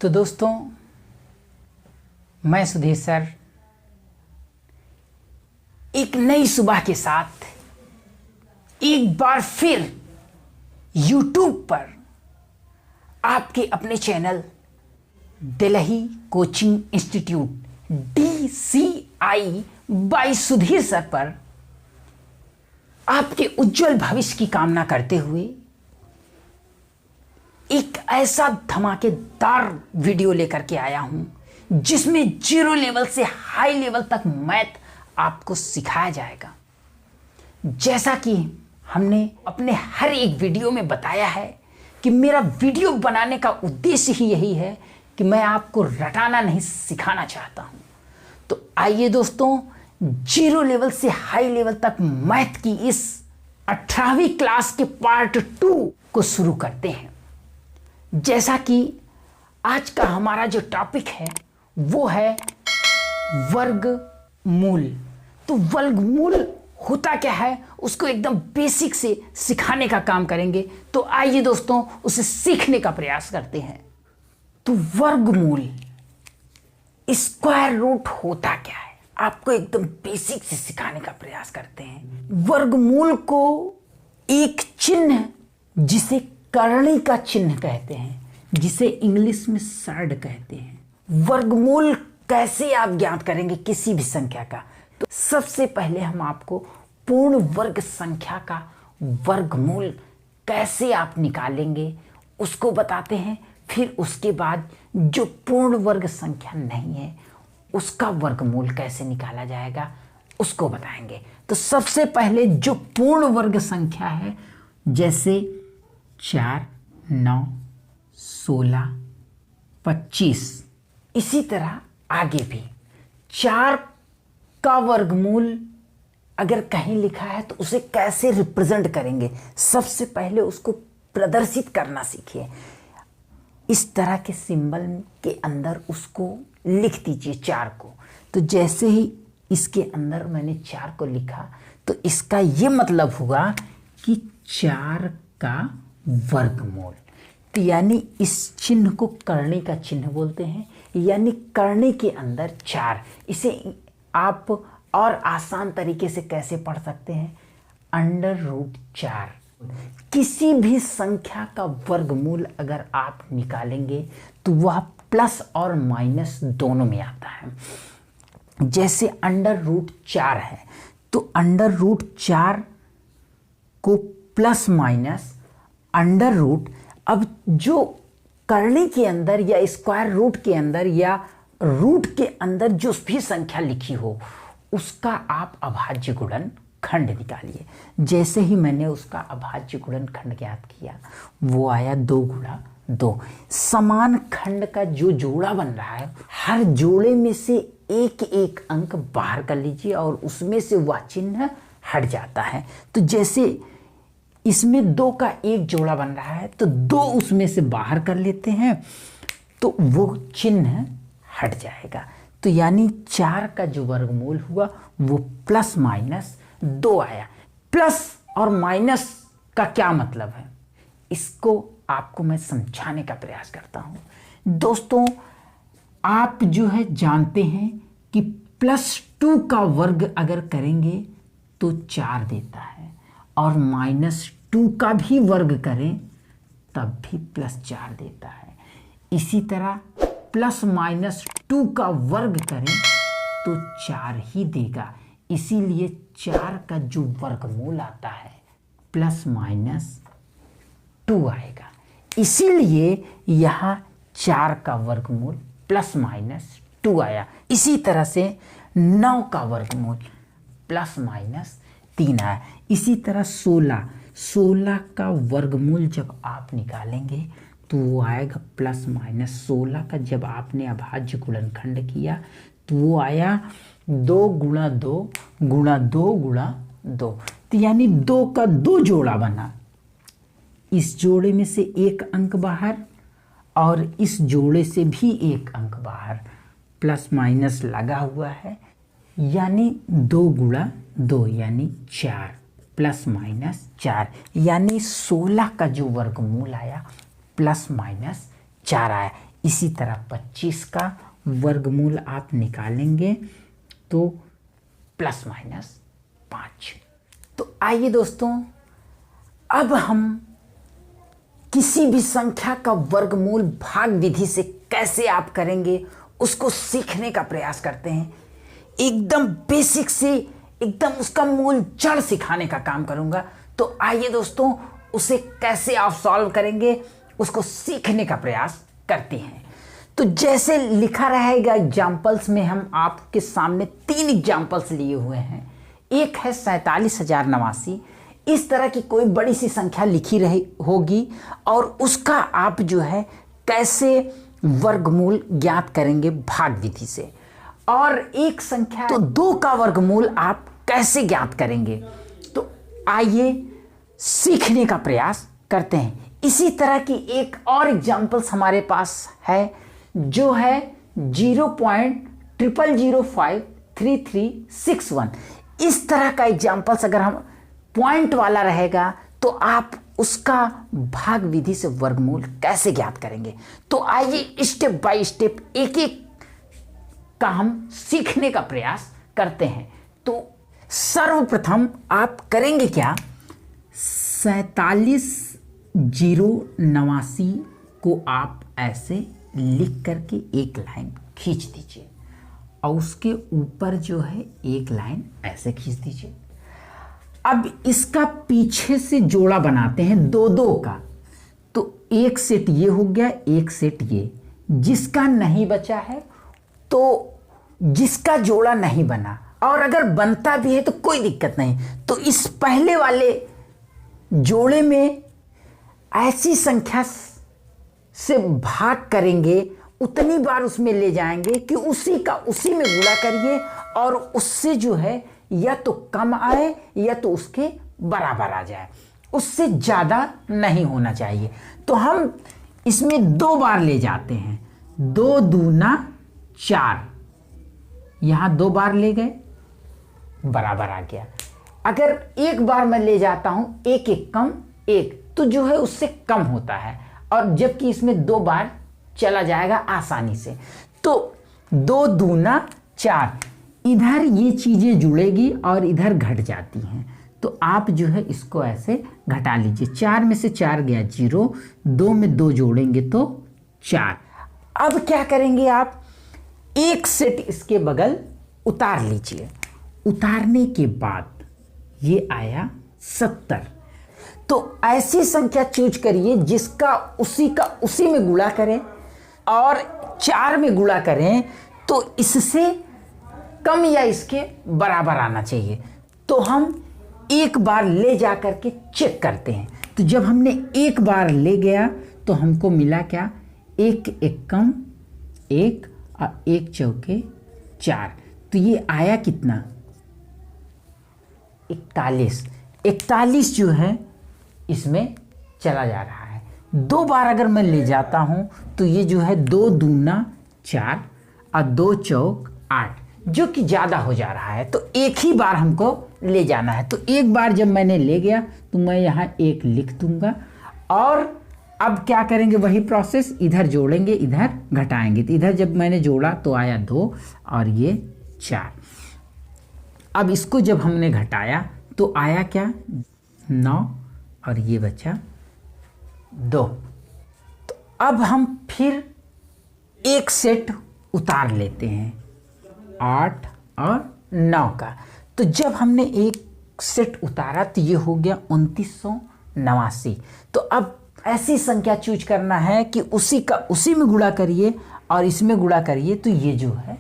तो दोस्तों, मैं सुधीर सर एक नई सुबह के साथ एक बार फिर YouTube पर आपके अपने channel Delhi coaching institute DCI by Sudhir sir पर आपके उज्जवल भविष्य की कामना करते हुए एक ऐसा धमाकेदार वीडियो लेकर के आया हूं जिसमें 0 लेवल से हाई लेवल तक मैथ आपको सिखाया जाएगा। जैसा कि हमने अपने हर एक वीडियो में बताया है कि मेरा वीडियो बनाने का उद्देश्य ही यही है कि मैं आपको रटाना नहीं सिखाना चाहता हूं। तो आइए दोस्तों, 0 लेवल से हाई लेवल तक मैथ की इस 18वीं क्लास के पार्ट 2 को शुरू करते हैं। जैसा कि आज का हमारा जो टॉपिक है वो है वर्गमूल। तो वर्गमूल होता क्या है उसको एकदम बेसिक से सिखाने का काम करेंगे। तो आइए दोस्तों, उसे सीखने का प्रयास करते हैं। तो वर्गमूल स्क्वायर रूट होता क्या है, आपको एकदम बेसिक से सिखाने का प्रयास करते हैं। वर्गमूल को एक चिन्ह जिसे करणी का चिन्ह कहते हैं, जिसे इंग्लिश में सर्ड कहते हैं। वर्गमूल कैसे आप ज्ञात करेंगे किसी भी संख्या का? तो सबसे पहले हम आपको पूर्ण वर्ग संख्या का वर्गमूल कैसे आप निकालेंगे उसको बताते हैं। फिर उसके बाद जो पूर्ण वर्ग संख्या नहीं है उसका वर्गमूल कैसे निकाला जाएगा उसको बताएंगे। तो सबसे पहले जो पूर्ण वर्ग संख्या है, जैसे 4, 9, 16, 25, इसी तरह आगे भी 4 का वर्गमूल अगर कहीं लिखा है तो उसे कैसे रिप्रेजेंट करेंगे, सबसे पहले उसको प्रदर्शित करना सीखिए। इस तरह के सिंबल के अंदर उसको लिख दीजिए 4 को। तो जैसे ही इसके अंदर मैंने 4 को लिखा तो इसका ये मतलब हुआ कि 4 का वर्गमूल। तो यानी इस चिन्ह को करणी का चिन्ह बोलते हैं, यानी करणी के अंदर 4। इसे आप और आसान तरीके से कैसे पढ़ सकते हैं? √4। किसी भी संख्या का वर्गमूल अगर आप निकालेंगे तो वह प्लस और माइनस दोनों में आता है। जैसे √4 है तो √4 को प्लस माइनस अंडर रूट, अब जो करणी के अंदर या स्क्वायर रूट के अंदर या रूट के अंदर जो भी संख्या लिखी हो उसका आप अभाज्य गुणन खंड निकालिए। जैसे ही मैंने उसका अभाज्य गुणन खंड ज्ञात किया वो आया 2 × 2। समान खंड का जो जोड़ा बन रहा है, हर जोड़े में से एक एक अंक बाहर कर लीजिए और उसमें से वह चिन्ह हट जाता है। तो जैसे इसमें 2 का एक जोड़ा बन रहा है तो 2 उसमें से बाहर कर लेते हैं तो वो चिन्ह हट जाएगा। तो यानी 4 का जो वर्गमूल हुआ वो प्लस माइनस 2 आया। प्लस और माइनस का क्या मतलब है इसको आपको मैं समझाने का प्रयास करता हूं। दोस्तों, आप जो है जानते हैं कि +2 का वर्ग अगर करेंगे तो 4 देता है और -2 का भी वर्ग करें तब भी +4 देता है। इसी तरह +-2 का वर्ग करें तो 4 ही देगा। इसीलिए 4 का जो वर्गमूल आता है +-2 आएगा। इसीलिए यहाँ 4 का वर्गमूल +-2 आया। इसी तरह से 9 का वर्गमूल +-3 आया। इसी तरह 16 का वर्गमूल जब आप निकालेंगे तो वो आएगा +-16 का। जब आपने अभाज्य गुणनखंड किया तो वो आया 2 × 2 × 2 × 2। तो यानी 2 का 2 जोड़ा बना। इस जोड़े में से एक अंक बाहर और इस जोड़े से भी एक अंक बाहर, प्लस माइनस लगा हुआ है, यानी 2 × 2 यानी 4 +-4, यानी 16 का जो वर्गमूल आया +-4 आया। इसी तरह 25 का वर्गमूल आप निकालेंगे तो ±5। तो आइए दोस्तों, अब हम किसी भी संख्या का वर्गमूल भाग विधि से कैसे आप करेंगे उसको सीखने का प्रयास करते हैं। एकदम बेसिक से एकदम उसका मूल जड़ सिखाने का काम करूंगा। तो आइए दोस्तों, उसे कैसे आप सॉल्व करेंगे उसको सीखने का प्रयास करते हैं। तो जैसे लिखा रहेगा एग्जाम्पल्स में, हम आपके सामने 3 एग्जाम्पल्स लिए हुए हैं। एक है 47,089। इस तरह की कोई बड़ी सी संख्या लिखी रही होगी और उसका आप जो है कैसे वर्गमूल ज्ञात करेंगे भाग विधि से। और एक संख्या तो 2 का वर्गमूल आप कैसे ज्ञात करेंगे। तो आइए सीखने का प्रयास करते हैं। इसी तरह की एक और एग्जाम्पल्स हमारे पास है जो है 0.00053361। इस तरह का एग्जाम्पल्स अगर हम पॉइंट वाला रहेगा तो आप उसका भाग विधि से वर्गमूल कैसे ज्ञात करेंगे। तो आइए स्टेप बाय स्टेप एक एक का हम सीखने का प्रयास करते हैं। तो सर्वप्रथम आप करेंगे क्या, 47,089 को आप ऐसे लिख करके एक लाइन खींच दीजिए और उसके ऊपर जो है एक लाइन ऐसे खींच दीजिए। अब इसका पीछे से जोड़ा बनाते हैं 2-2 का। तो एक सेट ये हो गया, एक सेट ये। जिसका नहीं बचा है तो जिसका जोड़ा नहीं बना, और अगर बनता भी है तो कोई दिक्कत नहीं, तो इस पहले वाले जोड़े में ऐसी संख्या से भाग करेंगे, उतनी बार उसमें ले जाएंगे कि उसी का उसी में गुणा करिए और उससे जो है या तो कम आए या तो उसके बराबर आ जाए, उससे ज़्यादा नहीं होना चाहिए। तो हम इसमें 2 बार ले जाते हैं। 2 दूना 4, यहाँ 2 बार ले गए, बराबर आ गया। अगर एक बार मैं ले जाता हूं 1 1 कम 1, तो जो है उससे कम होता है, और जबकि इसमें 2 बार चला जाएगा आसानी से। तो 2 दूना 4, इधर ये चीजें जुड़ेगी और इधर घट जाती हैं। तो आप जो है इसको ऐसे घटा लीजिए। 4 में से 4 गया 0, 2 में 2 जोड़ेंगे तो 4। अब क्या करेंगे आप, एक सेट इसके बगल उतार लीजिए। उतारने के बाद ये आया 70। तो ऐसी संख्या चूज करिए जिसका उसी में गुणा करें और 4 में गुणा करें तो इससे कम या इसके बराबर आना चाहिए। तो हम एक बार ले जा करके चेक करते हैं। तो जब हमने एक बार ले गया तो हमको मिला क्या, 1 1 कम 1 और 1 चौके 4। तो ये आया कितना, 41। 41 जो है इसमें चला जा रहा है। 2 बार अगर मैं ले जाता हूं तो ये जो है 2 दूना 4 और 2 चौक 8, जो कि ज़्यादा हो जा रहा है। तो एक ही बार हमको ले जाना है। तो एक बार जब मैंने ले गया तो मैं यहाँ 1 लिख दूंगा, और अब क्या करेंगे, वही प्रोसेस, इधर जोड़ेंगे इधर घटाएंगे। तो इधर जब मैंने जोड़ा तो आया 2 और ये 4। अब इसको जब हमने घटाया तो आया क्या, 9 और ये बचा 2। तो अब हम फिर एक सेट उतार लेते हैं 8 और 9 का। तो जब हमने एक सेट उतारा तो ये हो गया 2989। तो अब ऐसी संख्या चूज करना है कि उसी में गुणा करिए और इसमें गुणा करिए तो ये जो है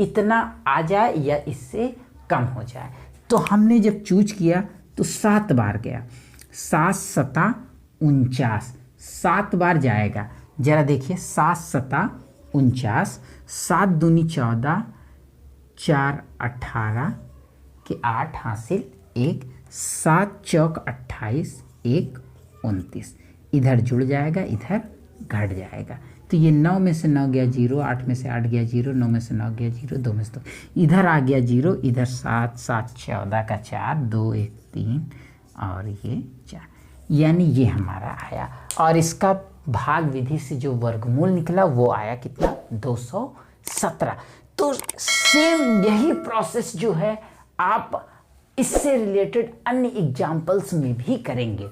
इतना आ जाए या इससे कम हो जाए। तो हमने जब चूज किया तो 7 बार गया, 7 7 49, 7 बार जाएगा। जरा देखिए, 7 7 49, 7 दूनी 14, 4 18 के 8 हासिल 1, 7 चौक 28, 1 29। इधर जुड़ जाएगा, इधर घट जाएगा। तो ये 9 में से 9 गया 0, 8 में से 8 गया 0, 9 में से 9 गया 0, 2 में से 2, इधर आ गया 0, इधर 7 7 14 का 4, 2 1 3 और ये 4, यानी ये हमारा आया। और इसका भाग विधि से जो वर्गमूल निकला वो आया कितना, 217। तो सेम यही प्रोसेस जो है आप इससे रिलेटेड अन्य एग्जाम्पल्स में भी करेंगे।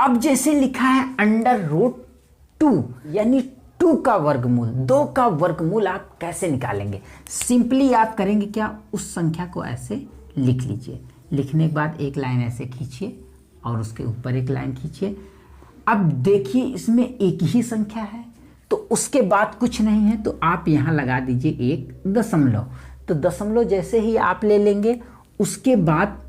अब जैसे लिखा है √2 यानी 2 का वर्गमूल, 2 का वर्गमूल आप कैसे निकालेंगे? सिंपली आप करेंगे क्या, उस संख्या को ऐसे लिख लीजिए। लिखने के बाद एक लाइन ऐसे खींचिए और उसके ऊपर एक लाइन खींचिए। अब देखिए इसमें एक ही संख्या है तो उसके बाद कुछ नहीं है, तो आप यहाँ लगा दीजिए एक दशमलव। तो दशमलव जैसे ही आप ले लेंगे उसके बाद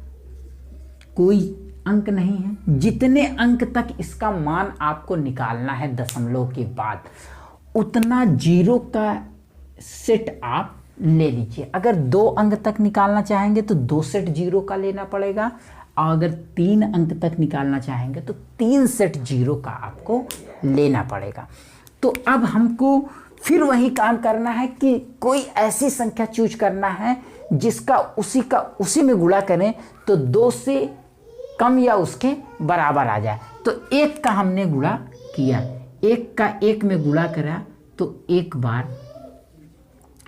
कोई अंक नहीं है। जितने अंक तक इसका मान आपको निकालना है दशमलव के बाद, उतना जीरो का सेट आप ले लीजिए। अगर 2 अंक तक निकालना चाहेंगे तो 2 सेट जीरो का लेना पड़ेगा, और अगर 3 अंक तक निकालना चाहेंगे तो 3 सेट जीरो का आपको लेना पड़ेगा। तो अब हमको फिर वही काम करना है कि कोई ऐसी संख्या चूज करना है जिसका उसी में गुणा करें तो 2 से कम या उसके बराबर आ जाए। तो 1 का हमने गुणा किया, 1 का 1 में गुणा करा तो 1 बार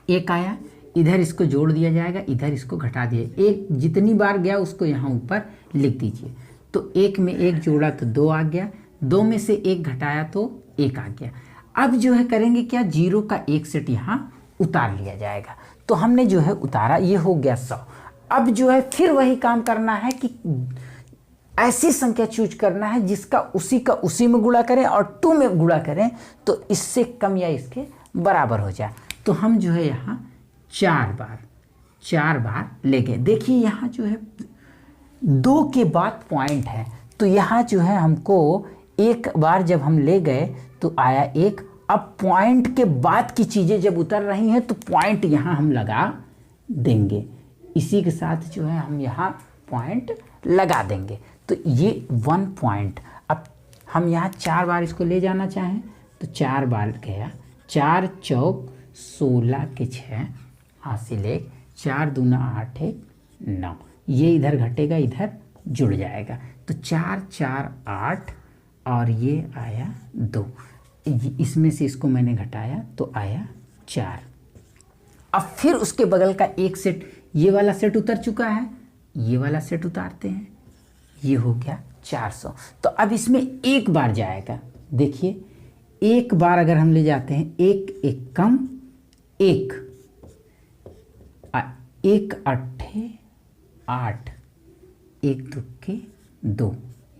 1 आया, इधर इसको जोड़ दिया जाएगा, इधर इसको घटा दिए। 1 जितनी बार गया उसको यहाँ ऊपर लिख दीजिए। तो 1 में 1 जोड़ा तो 2 आ गया, 2 में से 1 घटाया तो 1 आ गया। अब जो है करेंगे क्या, जीरो का 1 सेट यहाँ उतार लिया जाएगा। तो हमने जो है उतारा, ये हो गया 100। अब जो है फिर वही काम करना है कि ऐसी संख्या चूज करना है जिसका उसी में गुणा करें और 2 में गुणा करें तो इससे कम या इसके बराबर हो जाए। तो हम जो है यहाँ 4 बार ले गए। देखिए यहाँ जो है 2 के बाद पॉइंट है, तो यहाँ जो है हमको 1 बार जब हम ले गए तो आया 1। अब पॉइंट के बाद की चीज़ें जब उतर रही हैं तो पॉइंट यहाँ हम लगा देंगे, इसी के साथ जो है हम यहाँ पॉइंट लगा देंगे। तो ये 1 पॉइंट। अब हम यहाँ 4 बार इसको ले जाना चाहें तो 4 बार गया, 4 चौक 16 के 6 हासिल 1, 4 दूना 8 1 9, ये इधर घटेगा इधर जुड़ जाएगा। तो 4 4 8 और ये आया 2, इसमें से इसको मैंने घटाया तो आया 4। अब फिर उसके बगल का एक सेट, ये वाला सेट उतर चुका है, ये वाला सेट उतारते हैं, ये हो गया 400। तो अब इसमें 1 बार जाएगा। देखिए 1 बार अगर हम ले जाते हैं, 1 1 कम 1, 1 अट्ठे 8, 1 दुक्के 2,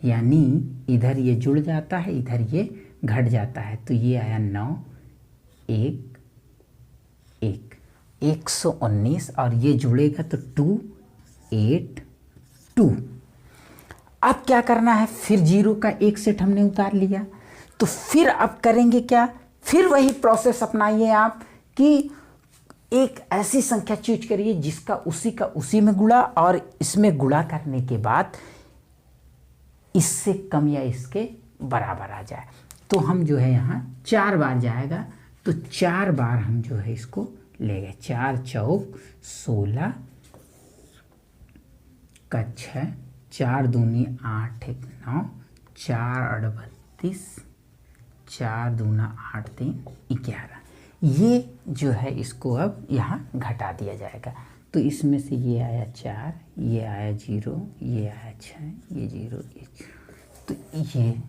यानी इधर ये जुड़ जाता है इधर ये घट जाता है। तो ये आया 9 1 1, 119 और ये जुड़ेगा तो 2 8 2। अब क्या करना है, फिर जीरो का 1 सेट हमने उतार लिया। तो फिर अब करेंगे क्या, फिर वही प्रोसेस अपनाइए आप कि एक ऐसी संख्या चूज करिए जिसका उसी में गुणा और इसमें गुणा करने के बाद इससे कम या इसके बराबर आ जाए। तो हम जो है यहाँ 4 बार जाएगा, तो 4 बार हम जो है इसको ले गए। 4 चौक 16 का 6, 4 दूनी 8 1 9, 4 38, 4 दूना 8 3 11। ये जो है इसको अब यहाँ घटा दिया जाएगा। तो इसमें से ये आया 4, ये आया 0, ये आया 6, ये 0 ये 0। तो ये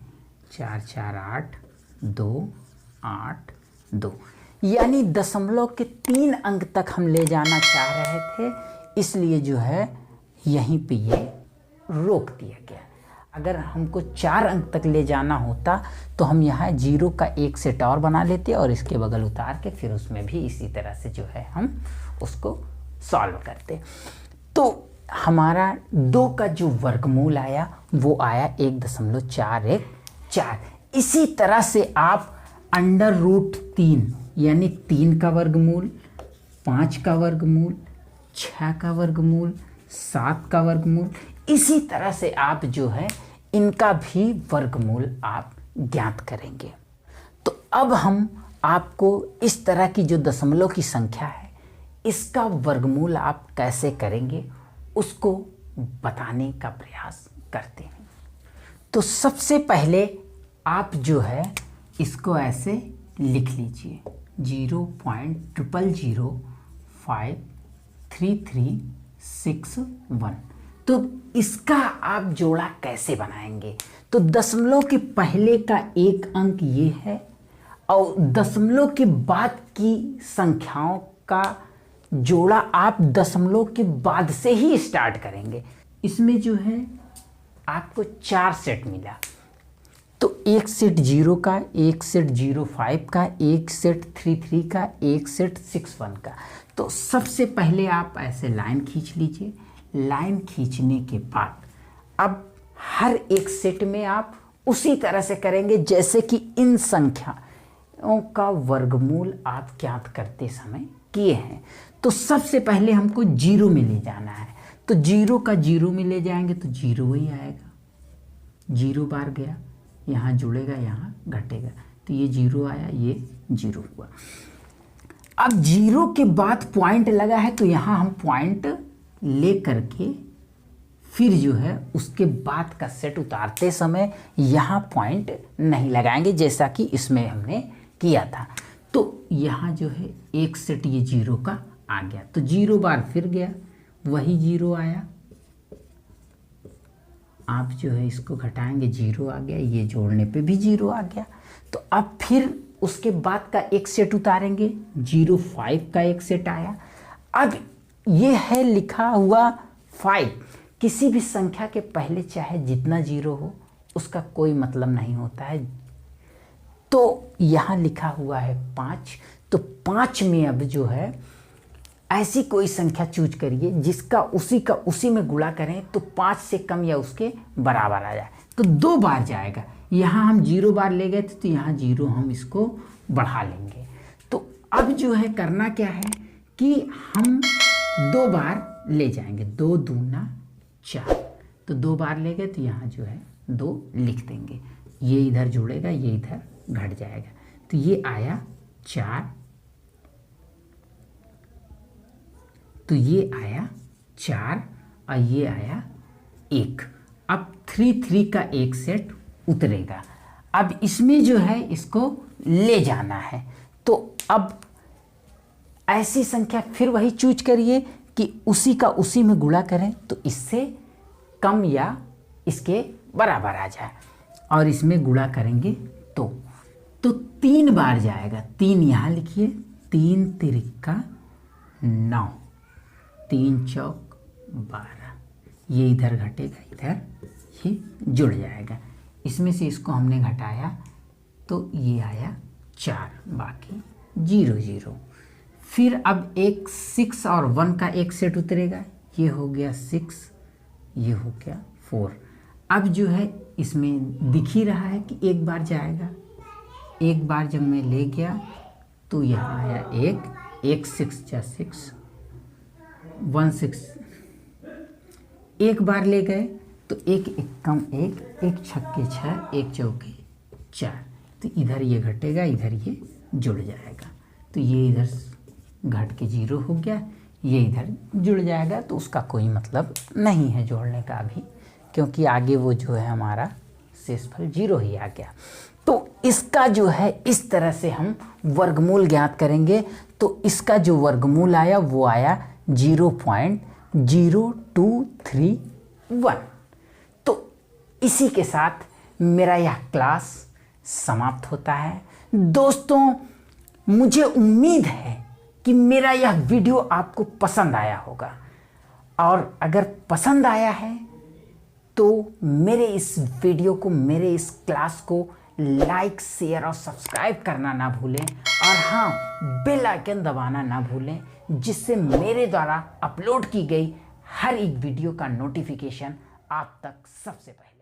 4 4 8 2 8 2, यानी दशमलव के 3 अंक तक हम ले जाना चाह रहे थे, इसलिए जो है यहीं पे ये रोक दिया गया। अगर हमको 4 अंक तक ले जाना होता तो हम यहाँ 0 का 1 सेट और बना लेते और इसके बगल उतार के फिर उसमें भी इसी तरह से जो है हम उसको सॉल्व करते। तो हमारा 2 का जो वर्गमूल आया वो आया 1.414। इसी तरह से आप √3 यानी 3 का वर्गमूल, 5 का वर्गमूल, 6 का वर्गमूल, 7 का वर्गमूल, इसी तरह से आप जो है इनका भी वर्गमूल आप ज्ञात करेंगे। तो अब हम आपको इस तरह की जो दशमलव की संख्या है इसका वर्गमूल आप कैसे करेंगे उसको बताने का प्रयास करते हैं। तो सबसे पहले आप जो है इसको ऐसे लिख लीजिए 0.00053361। तो इसका आप जोड़ा कैसे बनाएंगे? तो दशमलव के पहले का एक अंक ये है और दशमलव के बाद की संख्याओं का जोड़ा आप दशमलव के बाद से ही स्टार्ट करेंगे। इसमें जो है आपको 4 सेट मिला, तो एक सेट 0 का, एक सेट 05 का, एक सेट 33 का, एक सेट 61 का। तो सबसे पहले आप ऐसे लाइन खींच लीजिए। लाइन खींचने के बाद अब हर एक सेट में आप उसी तरह से करेंगे जैसे कि इन संख्याओं का वर्गमूल आप ज्ञात करते समय किए हैं। तो सबसे पहले हमको 0 में ले जाना है, तो 0 का 0 में ले जाएंगे तो 0 ही आएगा। 0 बार गया, यहाँ जुड़ेगा, यहाँ घटेगा, तो ये 0 आया, ये 0 हुआ। अब 0 के बाद पॉइंट लगा है तो यहाँ हम पॉइंट ले करके फिर जो है उसके बाद का सेट उतारते समय यहाँ पॉइंट नहीं लगाएंगे जैसा कि इसमें हमने किया था। तो यहाँ जो है एक सेट ये 0 का आ गया, तो 0 बार फिर गया, वही 0 आया। आप जो है इसको घटाएंगे, 0 आ गया, ये जोड़ने पे भी 0 आ गया। तो अब फिर उसके बाद का एक सेट उतारेंगे, 05 का एक सेट आया। अब ये है लिखा हुआ 5, किसी भी संख्या के पहले चाहे जितना 0 हो उसका कोई मतलब नहीं होता है। तो यहाँ लिखा हुआ है 5, तो 5 में अब जो है ऐसी कोई संख्या चूज करिए जिसका उसी में गुणा करें तो 5 से कम या उसके बराबर आ जाए। तो 2 बार जाएगा, यहाँ हम 0 बार ले गए थे तो यहाँ 0 हम इसको बढ़ा लेंगे। तो अब जो है करना क्या है कि हम 2 बार ले जाएंगे, 2 दूना 4, तो 2 बार ले गए तो यहाँ जो है 2 लिख देंगे, ये इधर जुड़ेगा, ये इधर घट जाएगा, तो ये आया 4, तो ये आया 4 और ये आया 1। अब 3 का एक सेट उतरेगा। अब इसमें जो है इसको ले जाना है, तो अब ऐसी संख्या फिर वही चूज करिए कि उसी का उसी में गुणा करें तो इससे कम या इसके बराबर आ जाए, और इसमें गुणा करेंगे तो 3 बार जाएगा। 3 यहाँ लिखिए, 3 तिरिका 9, 3 चौक 12, ये इधर घटेगा, इधर ये जुड़ जाएगा। इसमें से इसको हमने घटाया तो ये आया 4, बाकी 0 0। फिर अब एक 6 और 1 का एक सेट उतरेगा, ये हो गया 6, ये हो गया 4। अब जो है इसमें दिख ही रहा है कि एक बार जाएगा, एक बार जब मैं ले गया तो यहाँ आया 1 6 जा 6, 1 6, एक बार ले गए तो एक कम 1 छक्के 6, 1 चौके 4, तो इधर ये घटेगा, इधर ये जुड़ जाएगा, तो ये इधर घट के 0 हो गया, ये इधर जुड़ जाएगा, तो उसका कोई मतलब नहीं है जोड़ने का अभी, क्योंकि आगे वो जो है हमारा शेषफल 0 ही आ गया। तो इसका जो है इस तरह से हम वर्गमूल ज्ञात करेंगे। तो इसका जो वर्गमूल आया वो आया 0.0231। तो इसी के साथ मेरा यह क्लास समाप्त होता है। दोस्तों, मुझे उम्मीद है कि मेरा यह वीडियो आपको पसंद आया होगा, और अगर पसंद आया है तो मेरे इस वीडियो को, मेरे इस क्लास को लाइक, शेयर और सब्सक्राइब करना ना भूलें, और हाँ, बेल आइकन दबाना ना भूलें, जिससे मेरे द्वारा अपलोड की गई हर एक वीडियो का नोटिफिकेशन आप तक सबसे पहले